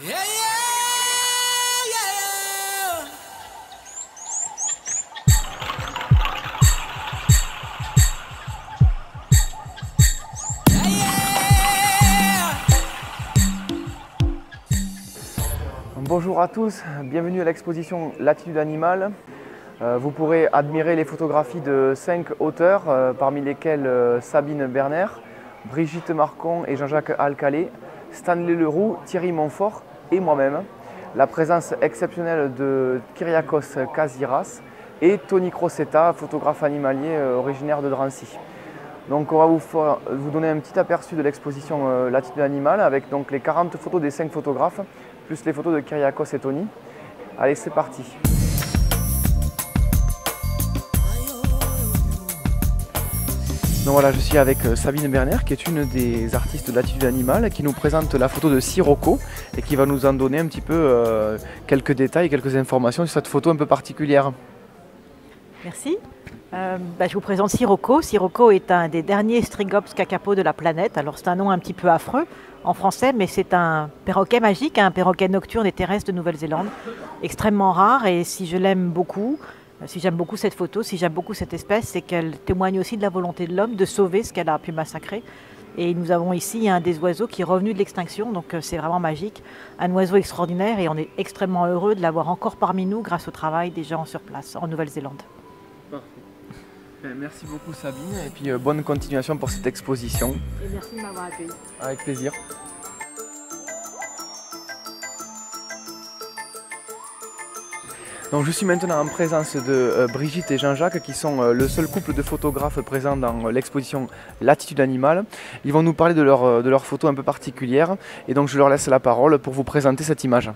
Yeah, yeah, yeah. Yeah, yeah. Bonjour à tous, bienvenue à l'exposition Latitude Animale. Vous pourrez admirer les photographies de 5 auteurs, parmi lesquels Sabine Berner, Brigitte Marcon et Jean-Jacques Alcalay, Stanley Leroux, Thierry Montfort et moi-même. La présence exceptionnelle de Kyriakos Kaziras et Tony Crosetta, photographe animalier originaire de Drancy. Donc on va vous donner un petit aperçu de l'exposition Latitude Animale avec donc les 40 photos des 5 photographes, plus les photos de Kyriakos et Tony. Allez, c'est parti. Donc voilà, je suis avec Sabine Berner, qui est une des artistes de Latitude Animale, qui nous présente la photo de Sirocco et qui va nous en donner un petit peu quelques détails, quelques informations sur cette photo un peu particulière. Merci. Je vous présente Sirocco. Sirocco est un des derniers Strigops kakapo de la planète. Alors c'est un nom un petit peu affreux en français, mais c'est un perroquet magique, un perroquet nocturne et terrestre de Nouvelle-Zélande, extrêmement rare. Et si je l'aime beaucoup, si j'aime beaucoup cette photo, si j'aime beaucoup cette espèce, c'est qu'elle témoigne aussi de la volonté de l'homme de sauver ce qu'elle a pu massacrer. Et nous avons ici un des oiseaux qui est revenu de l'extinction, donc c'est vraiment magique. Un oiseau extraordinaire et on est extrêmement heureux de l'avoir encore parmi nous grâce au travail des gens sur place en Nouvelle-Zélande. Parfait. Merci beaucoup Sabine et puis bonne continuation pour cette exposition. Et merci de m'avoir accueilli. Avec plaisir. Donc je suis maintenant en présence de Brigitte et Jean-Jacques qui sont le seul couple de photographes présents dans l'exposition Latitude Animale. Ils vont nous parler de leurs photos un peu particulières et donc je leur laisse la parole pour vous présenter cette image.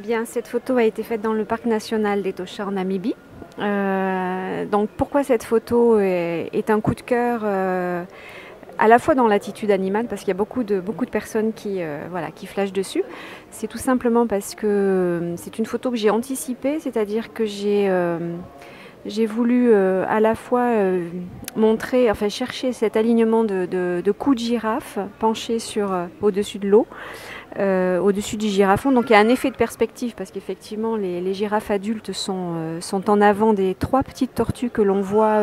Bien, cette photo a été faite dans le parc national d'Etosha en Namibie. Donc pourquoi cette photo est un coup de cœur à la fois dans l'attitude animale, parce qu'il y a beaucoup de personnes qui flashent dessus. C'est tout simplement parce que c'est une photo que j'ai anticipée, c'est-à-dire que j'ai voulu à la fois chercher cet alignement de cou de girafe penché au-dessus de l'eau, au-dessus du girafon. Donc il y a un effet de perspective parce qu'effectivement les girafes adultes sont en avant des 3 petites tortues que l'on voit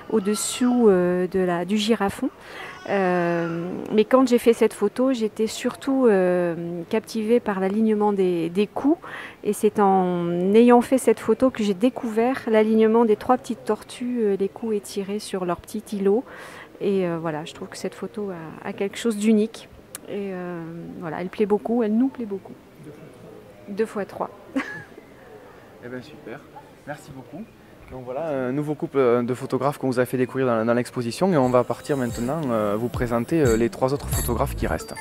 au-dessous du girafon. Mais quand j'ai fait cette photo, j'étais surtout captivée par l'alignement des coups, et c'est en ayant fait cette photo que j'ai découvert l'alignement des 3 petites tortues, les coups étirés sur leur petit îlot. Et voilà, je trouve que cette photo a quelque chose d'unique. Et voilà, elle plaît beaucoup, elle nous plaît beaucoup. 2 fois 3. Eh bien super, merci beaucoup. Donc voilà, un nouveau couple de photographes qu'on vous a fait découvrir dans l'exposition et on va partir maintenant vous présenter les 3 autres photographes qui restent.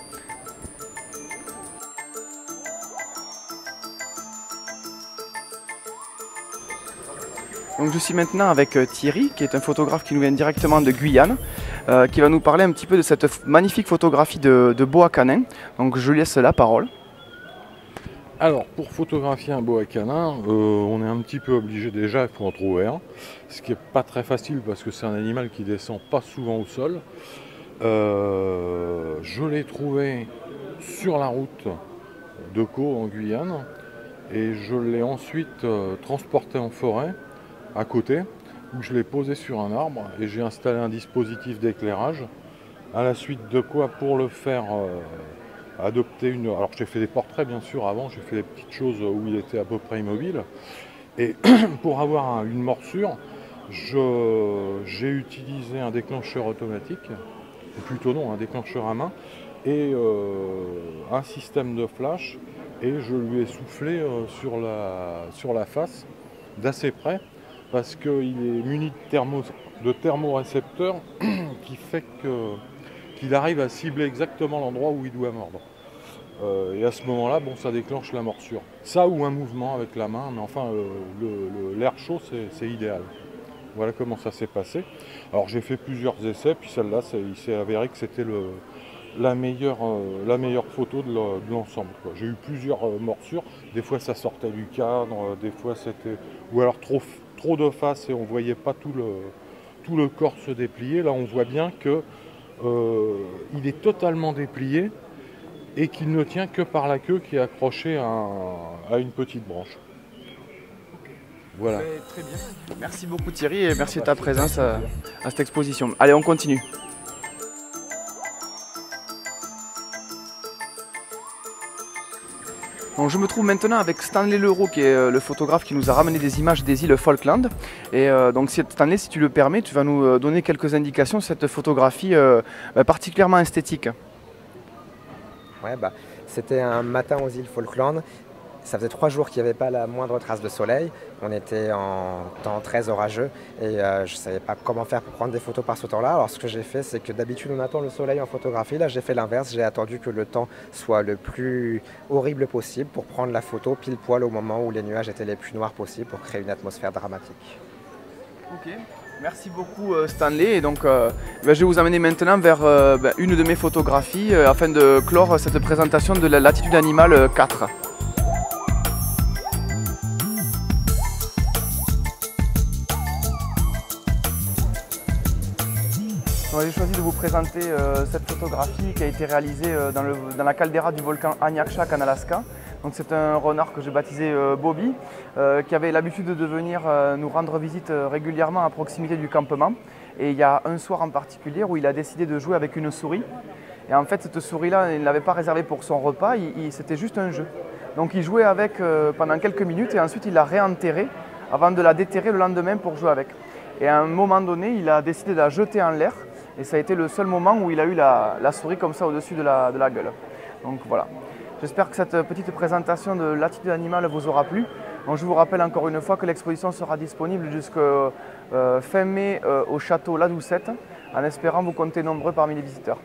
Donc je suis maintenant avec Thierry, qui est un photographe qui nous vient directement de Guyane, qui va nous parler un petit peu de cette magnifique photographie de boa canin. Donc je lui laisse la parole. Alors, pour photographier un boa canin, on est un petit peu obligé déjà, il faut en trouver un. Ce qui n'est pas très facile parce que c'est un animal qui descend pas souvent au sol. Je l'ai trouvé sur la route de Caux en Guyane et je l'ai ensuite transporté en forêt à côté, où je l'ai posé sur un arbre et j'ai installé un dispositif d'éclairage. À la suite de quoi, pour le faire adopter une... Alors j'ai fait des portraits bien sûr avant, j'ai fait des petites choses où il était à peu près immobile. Et pour avoir une morsure, j'ai utilisé un déclencheur automatique, ou plutôt non, un déclencheur à main, et un système de flash, et je lui ai soufflé sur la face d'assez près, parce qu'il est muni de thermorécepteurs qui fait qu'il arrive à cibler exactement l'endroit où il doit mordre. Et à ce moment-là, bon, ça déclenche la morsure. Ça ou un mouvement avec la main, mais enfin, l'air chaud, c'est idéal. Voilà comment ça s'est passé. Alors j'ai fait plusieurs essais, puis celle-là, il s'est avéré que c'était la meilleure photo de l'ensemble. J'ai eu plusieurs morsures, des fois ça sortait du cadre, des fois c'était... Ou alors trop de face et on ne voyait pas tout le corps se déplier. Là on voit bien que il est totalement déplié et qu'il ne tient que par la queue qui est accrochée à une petite branche. Voilà. Très bien. Merci beaucoup Thierry et merci de ta présence à cette exposition. Allez, on continue. Donc, je me trouve maintenant avec Stanley Leroux qui est le photographe qui nous a ramené des images des îles Falkland. Et donc Stanley, si tu le permets, tu vas nous donner quelques indications sur cette photographie particulièrement esthétique. Ouais, c'était un matin aux îles Falkland. Ça faisait 3 jours qu'il n'y avait pas la moindre trace de soleil. On était en temps très orageux et je ne savais pas comment faire pour prendre des photos par ce temps-là. Alors ce que j'ai fait, c'est que d'habitude on attend le soleil en photographie. Là j'ai fait l'inverse, j'ai attendu que le temps soit le plus horrible possible pour prendre la photo pile poil au moment où les nuages étaient les plus noirs possibles pour créer une atmosphère dramatique. Ok, merci beaucoup Stanley. Et donc je vais vous amener maintenant vers une de mes photographies afin de clore cette présentation de la Latitude Animale 4. J'ai choisi de vous présenter cette photographie qui a été réalisée dans la caldeira du volcan Aniakchak en Alaska. C'est un renard que j'ai baptisé Bobby, qui avait l'habitude de venir nous rendre visite régulièrement à proximité du campement. Et il y a un soir en particulier où il a décidé de jouer avec une souris. Et en fait, cette souris-là, il ne l'avait pas réservée pour son repas, c'était juste un jeu. Donc il jouait avec pendant quelques minutes et ensuite il l'a réenterrée avant de la déterrer le lendemain pour jouer avec. Et à un moment donné, il a décidé de la jeter en l'air. Et ça a été le seul moment où il a eu la souris comme ça au-dessus de la gueule. Donc voilà. J'espère que cette petite présentation de Latitude Animale vous aura plu. Donc, je vous rappelle encore une fois que l'exposition sera disponible jusqu'à fin mai au château La Doucette, en espérant vous compter nombreux parmi les visiteurs.